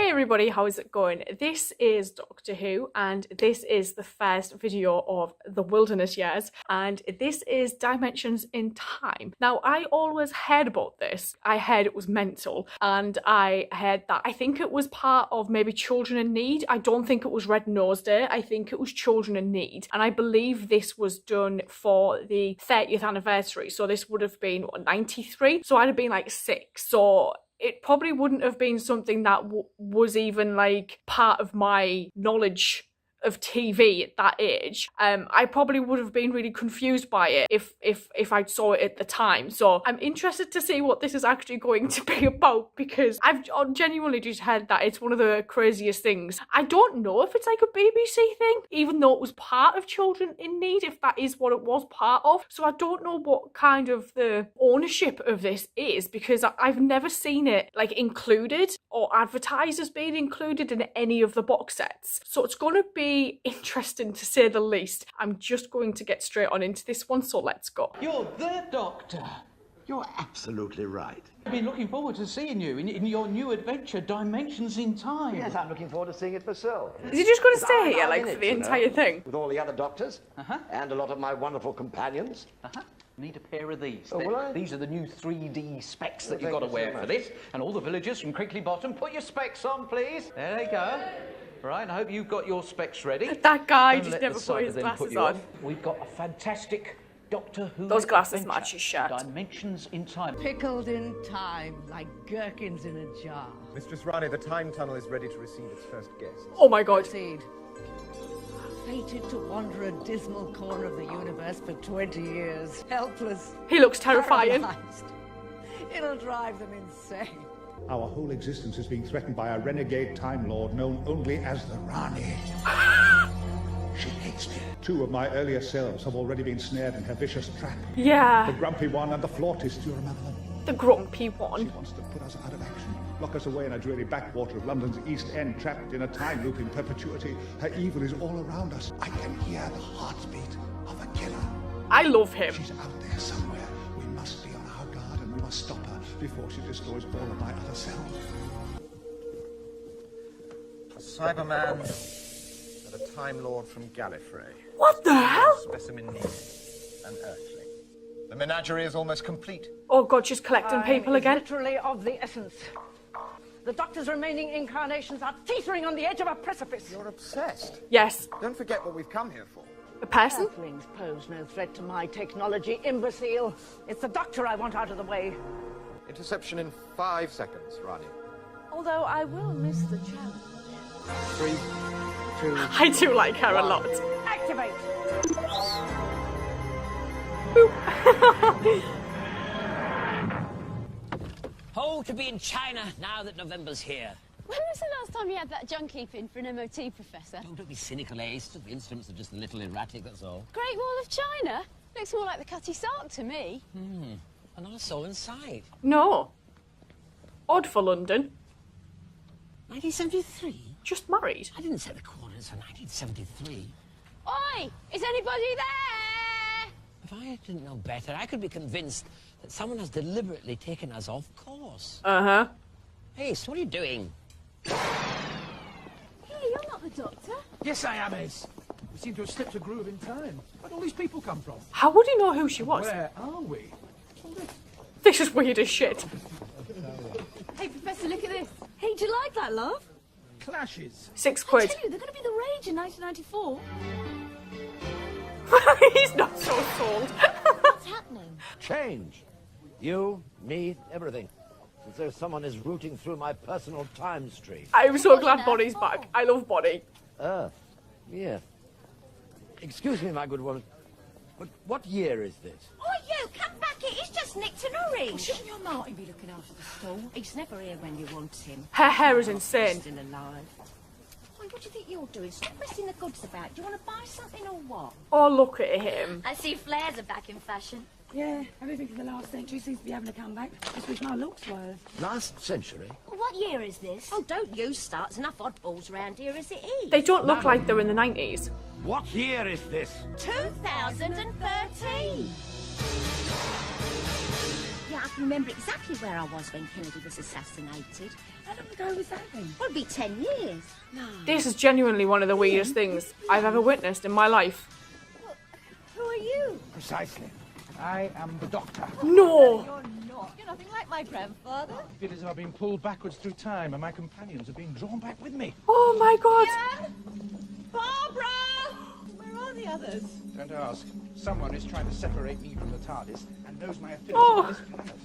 Hey everybody, how is it going? This is Doctor Who and this is the first video of the Wilderness Years and this is Dimensions in Time. Now I always heard about this. I heard it was mental and I heard that I think it was part of maybe Children in Need. I don't think it was Red Nose Day. I think it was Children in Need and I believe this was done for the 30th anniversary. So this would have been what, 93? So I'd have been like 6. So it probably wouldn't have been something that was even like part of my knowledge of TV at that age. I probably would have been really confused by it if I saw it at the time. So I'm interested to see what this is actually going to be about because I've genuinely just heard that it's one of the craziest things. I don't know if it's like a BBC thing, even though it was part of Children in Need, if that is what it was part of. So I don't know what kind of the ownership of this is because I've never seen it like included or advertised as being included in any of the box sets. So it's going to be interesting to say the least. I'm just going to get straight on into this one, so let's go. You're the Doctor. You're absolutely right. I've been looking forward to seeing you in your new adventure, Dimensions in Time. Yes, I'm looking forward to seeing it myself. Is he just going to stay here, I'm like, in for it, the you entire know, thing? With all the other doctors and a lot of my wonderful companions. Need a pair of these. Oh, will I? These are the new 3D specs that Well, you've got to thank you wear so for much. this. And all the villagers from Crickley Bottom, put your specs on, please. There they go. Right, I hope you've got your specs ready. That guy Don't just let never the put sight his of them put glasses you on. off. We've got a fantastic Doctor Who Those glasses adventure, match his shirt. Dimensions in Time. Pickled in time, like gherkins in a jar. Mistress Rani, the time tunnel is ready to receive its first guests. Oh my god. Proceed. Fated to wander a dismal corner of the universe for 20 years. Helpless. He looks terrifying. Paralyzed. It'll drive them insane. Our whole existence is being threatened by a renegade Time Lord known only as the Rani. She hates me. 2 of my earlier selves have already been snared in her vicious trap. The Yeah, grumpy one and the flautist, do you remember them? the grumpy She one. wants to put us out of action, lock us away in a dreary backwater of London's East End, trapped in a time loop in perpetuity. Her evil is all around us. I can hear the heartbeat of a killer. I love him. She's out there somewhere. We must be on our guard and we must stop her before she destroys all of my other selves. A Cyberman and a Time Lord from Gallifrey. What the hell? Specimen needed. An Earthling. The menagerie is almost complete. Oh god, she's collecting people Time is again. literally of the essence. The Doctor's remaining incarnations are teetering on the edge of a precipice. You're obsessed. Yes, Don't forget what we've come here for. a person. Earthlings pose no threat to my technology, imbecile. It's the Doctor I want out of the way. Interception in 5 seconds, Rani. Although I will miss the challenge. 3, 2, I do like her a lot. Activate! Oh, to be in China now that November's here. When was the last time you had that junk heap in for an MOT, Professor? Don't be cynical, Ace. The instruments are just a little erratic, that's all. Great Wall of China? Looks more like the Cutty Sark to me. And not a soul inside. No. Odd for London. 1973? Just married. I didn't set the coordinates for 1973. Oi! Is anybody there? If I didn't know better, I could be convinced that someone has deliberately taken us off course. Uh-huh. Ace, what are you doing? Hey, you're not the Doctor. Yes, I am, Ace. We seem to have slipped a groove in time. Where'd all these people come from? How would he know who she was? Where are we? This is weird as shit. Hey, Professor, look at this. Hey, do you like that, love? Clashes. 6 I quid. tell you, they're going to be the rage in 1994. He's not so sold. What's happening? Change. You, me, everything. As though someone is rooting through my personal time stream. I'm so glad Bonnie's back. I love Bonnie. Earth. Yeah. Excuse me, my good woman. But what year is this? Oh, you, come back here. He's just nicked an orange. Shouldn't your Martin be looking after the stall? He's never here when you want him. Her hair is insane. Still alive. Why, what do you think you're doing? Stop messing the goods about. Do you want to buy something or what? Oh, look at him. I see flares are back in fashion. Yeah, everything from the last century seems to be having a comeback. Just wish my looks were. Last century? Well, what year is this? Oh, don't you start. There's enough oddballs around here as it is. They don't look like they're in the 90s. What year is this? 2013. Yeah, I can remember exactly where I was when Kennedy was assassinated. How long ago was that then? Well, it'll be 10 years. No. This is genuinely one of the weirdest things I've ever witnessed in my life. Well, who are you? Precisely. I am the Doctor. No! You're not. You're nothing like my grandfather. I feel as if I've been pulled backwards through time and my companions are being drawn back with me. Oh my god! Barbara! Where are the others? Don't ask. Someone is trying to separate me from the TARDIS and knows my affinity Oh. for this planet.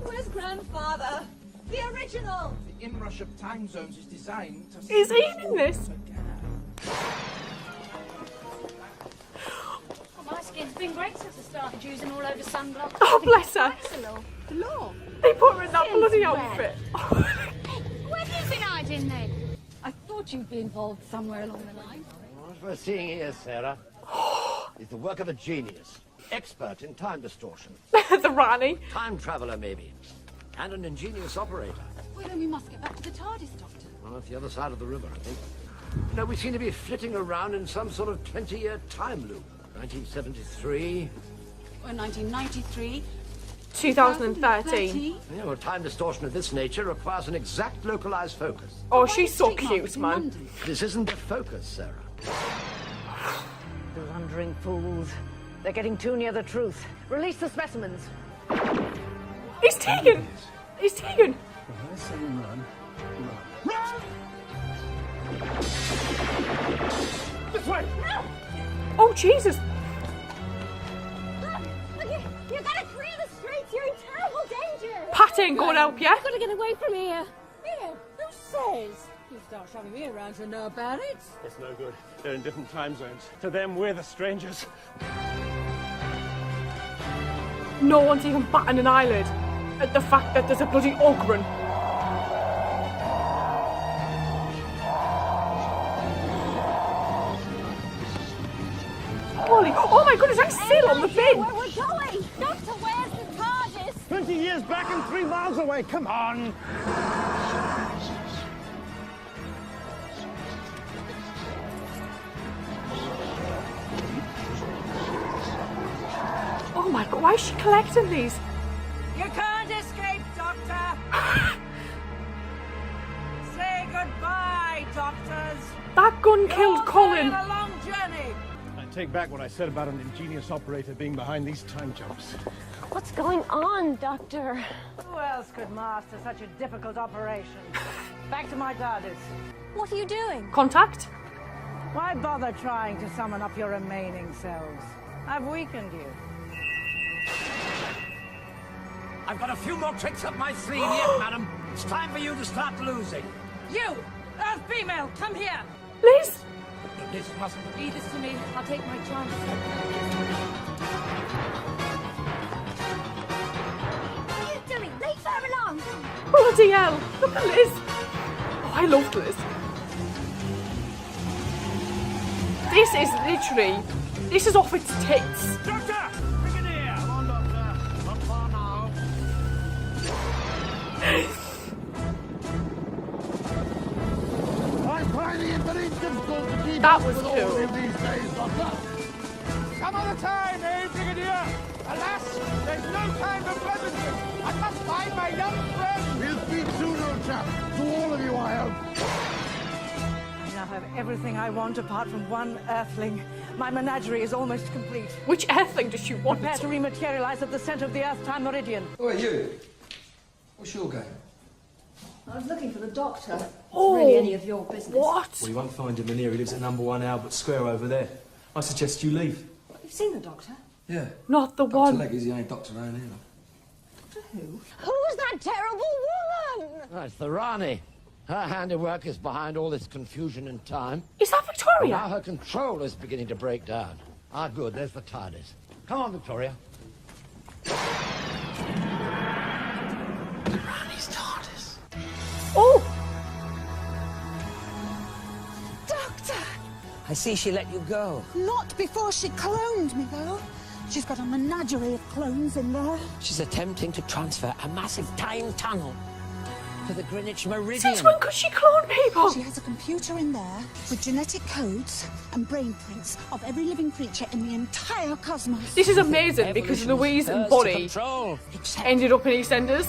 Where's grandfather? The original! The inrush of time zones is designed to... Is he in this? My skin's been great since I started using all over sunblock. Oh, bless her. The law. They put her in that bloody Since when? outfit. Where have you been hiding then? I thought you'd be involved somewhere along the line. What we're seeing here, Sarah, is the work of a genius. Expert in time distortion. The Rani. Time traveler, maybe. And an ingenious operator. Well, then we must get back to the TARDIS, Doctor. Well, at the other side of the river, I think. You know, we seem to be flitting around in some sort of 20-year time loop. 1973. Well, 1993. 2013. You know, time distortion of this nature requires an exact localized focus. Oh, she's so cute, man. This isn't a focus, Sarah. Blundering fools. They're getting too near the truth. Release the specimens. He's taken! He's taken! This way! Oh, Jesus! You've got to clear the streets. You're in terrible danger. Pat ain't gonna help ya. You've got to get away from here. Here, who says? You start shoving me around, you know about it. It's no good. They're in different time zones. To them, we're the strangers. No one's even batting an eyelid at the fact that there's a bloody Ogren. Holy, oh my goodness, that's still on the bin! Where we're going. Doctor, where's the TARDIS? 20 years back and 3 miles away. Come on. Oh my god, why is she collecting these? You can't escape, Doctor. Say goodbye, doctors. That gun killed You're Colin. going a long journey. I take back what I said about an ingenious operator being behind these time jumps. What's going on, Doctor? Who else could master such a difficult operation? Back to my TARDIS. What are you doing? Contact? Why bother trying to summon up your remaining selves? I've weakened you. I've got a few more tricks up my sleeve yet, madam. It's time for you to start losing. You, Earth female, come here. Liz? This mustn't be. Leave this to me. I'll take my chance. What are you doing? Leave her alone. Bloody hell. Look at Liz. Oh, I loved Liz. This is literally... This is off its tits. Doctor! Bring it here! Come on, Doctor. Not far now. I'm finding it very difficult to keep That up was with all cool. of these days, Doctor. Some other time, eh, Brigadier? Alas, there's no time for pleasantries. I must find my young friend. We'll speak soon, old chap. To all of you, I hope. I now have everything I want apart from one Earthling. My menagerie is almost complete. Which earthling does she want? Prepare to rematerialize at the center of the Earth-time meridian. Oh, you. What's your game? I was looking for the doctor. Oh, really any of your business. What? Well, you won't find him in here. He lives at number 1 Albert Square over there. I suggest you leave. You've seen the doctor? Yeah. Not the Dr. one. Leggy's the only doctor around here. Doctor who? Who's that terrible woman? That's the Rani. Her handiwork is behind all this confusion in time. Is that And Victoria? now her control is beginning to break down. Ah, good. There's the TARDIS. Come on, Victoria. Rani's TARDIS. Oh! Doctor! I see she let you go. Not before she cloned me, though. She's got a menagerie of clones in there. She's attempting to transfer a massive time tunnel to the Greenwich Meridian. Since when could she clone people? She has a computer in there with genetic codes and brain prints of every living creature in the entire cosmos. This is amazing because Louise and Bonnie ended up in EastEnders.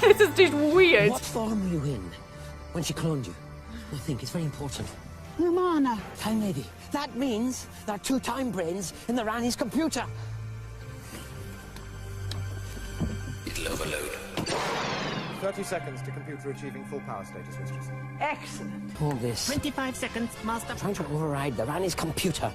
This is just weird. What form were you in when she cloned you? I think it's very important. Romana. Time lady. That means there are 2 time brains in the Rani's computer. It'll overload. 30 seconds to computer achieving full power status, mistress. Excellent. All this. 25 seconds, Master. Trying to override the Rani's computer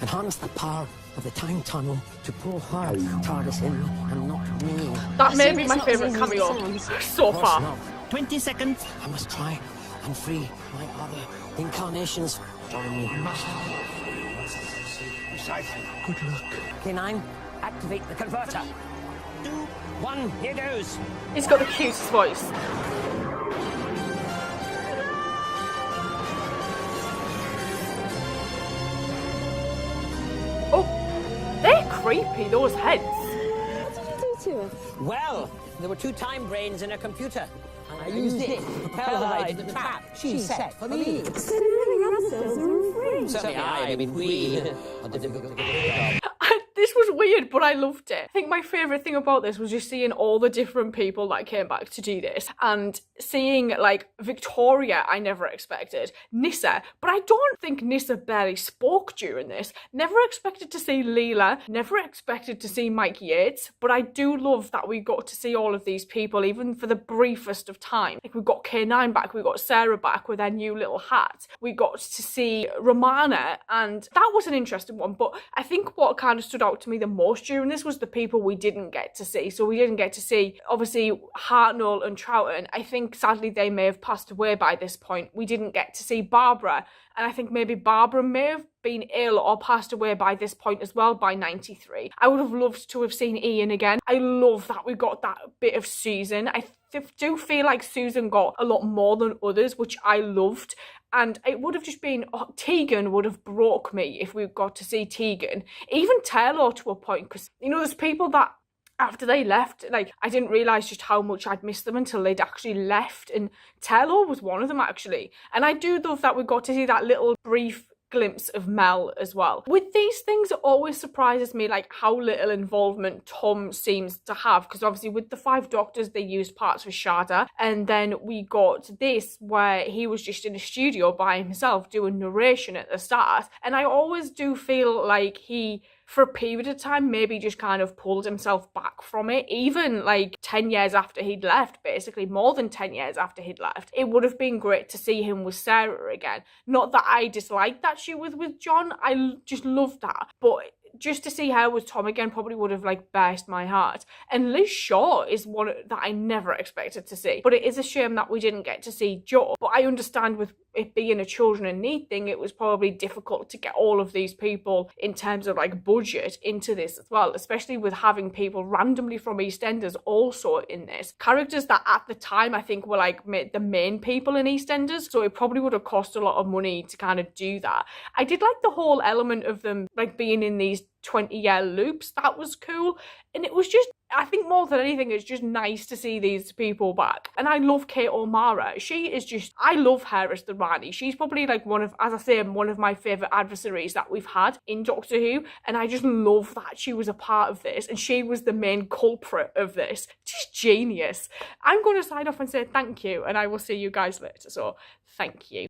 and harness the power of the time tunnel to pull her TARDIS in and not me. That may be my favourite cameo so far. Not. 20 seconds. I must try and free my other incarnations from me. Precisely. Good luck. K9, activate the converter. 2, 1, here goes. He's got the cutest voice. Oh, they're creepy, those heads. What did you do to her? Well, there were 2 time brains in her computer, and I used it to propel her into the trap she set for me. Certainly I mean we. are difficult to get rid of. This was weird, but I loved it. I think my favourite thing about this was just seeing all the different people that came back to do this and seeing, like, Victoria, I never expected, Nyssa, but I don't think Nyssa barely spoke during this. Never expected to see Leela, never expected to see Mike Yates, but I do love that we got to see all of these people, even for the briefest of time. Like, we got K9 back, we got Sarah back with her new little hat, we got to see Romana, and that was an interesting one, but I think what kind of stood out to me the most during this was the people we didn't get to see. So we didn't get to see, obviously, Hartnell and Troughton. I think sadly they may have passed away by this point. We didn't get to see Barbara, and I think maybe Barbara may have been ill or passed away by this point as well, by 93. I would have loved to have seen Ian again. I love that we got that bit of Susan. I do feel like Susan got a lot more than others, which I loved. And it would have just been, Tegan would have broke me if we got to see Tegan. Even Taylor to a point, because, you know, there's people that after they left, like, I didn't realise just how much I'd missed them until they'd actually left. And Taylor was one of them, actually. And I do love that we got to see that little brief glimpse of Mel as well. With these things, it always surprises me, like, how little involvement Tom seems to have, because obviously with the 5 Doctors they used parts for Shada, and then we got this where he was just in a studio by himself doing narration at the start, and I always do feel like he, for a period of time, maybe just kind of pulled himself back from it. Even like 10 years after he'd left, basically more than 10 years after he'd left, it would have been great to see him with Sarah again. Not that I disliked that she was with John, I just loved that, but just to see her with Tom again probably would have, like, burst my heart. And Liz Shaw is one that I never expected to see, but it is a shame that we didn't get to see Jo. But I understand with it being a children in need thing, it was probably difficult to get all of these people in terms of, like, budget into this as well, especially with having people randomly from EastEnders also in this. Characters that at the time I think were, like, the main people in EastEnders, so it probably would have cost a lot of money to kind of do that. I did like the whole element of them, like, being in these 20-year loops. That was cool, and it was just, I think more than anything, it's just nice to see these people back. And I love Kate O'Mara. She is just, I love her as the Rani. She's probably, like, one of, as I say, one of my favourite adversaries that we've had in Doctor Who, and I just love that she was a part of this, and she was the main culprit of this. She's genius. I'm going to sign off and say thank you, and I will see you guys later, so thank you.